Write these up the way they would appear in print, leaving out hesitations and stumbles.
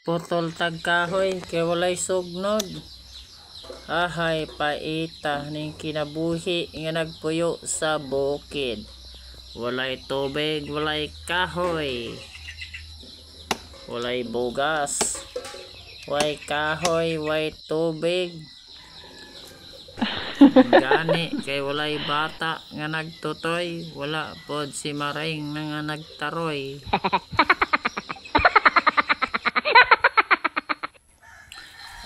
Putol tag kahoy kay walay sugnod. Ahay paita ning kinabuhi nga nagpuyo sa bukid. Walay tubig, walay kahoy. Walay bugas. Way kahoy, way tubig. Gani kay walay bata nga nagtutoy, wala pod si maring nga nagtaroy.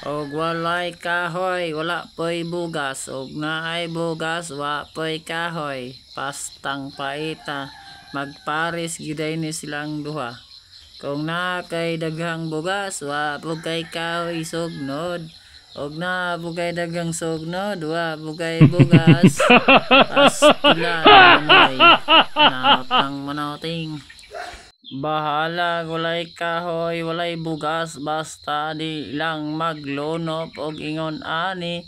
Og walay kahoy, wala po'y bugas. Og naay bugas, wa po'y kahoy. Pastang paita, magpares giday ni silang duha. Kung na kay daghang bugas, wa po kay kahoy sugnod. Og na po kay daghang sugnod, wa po kay bugas. Pastila manoy, naotang manoting. Bahala, walay kahoy, walay bugas, basta di lang maglunop og ingon ani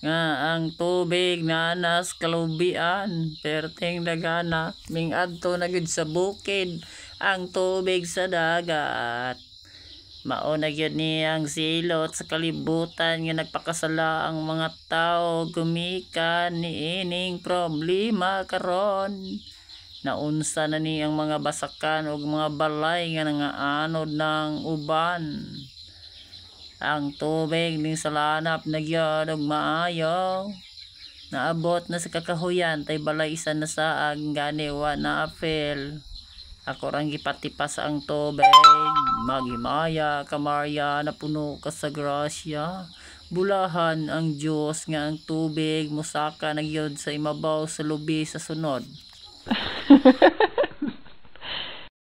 nga ang tubig na nas kalubian perting dagana ming adto na gid sa bukid ang tubig sa dagat. Mao na gyud ni ang silot sa kalibutan nga nagpakasala ang mga tao gumikan ni ining problema karon. Naunsa na ni ang mga basakan ug mga balay nga nangaanod ng uban. Ang tubig ning salanap nagyod og maayo. Naabot na sa kakahuyan tay balay isa na saag gani wa na apel. Ako rang gipatipas ang tubig, maghimaya ka Maria na puno ka sa grasya. Bulahan ang Dios nga ang tubig musaka nagyod sa imabaw sa lubi sa sunod.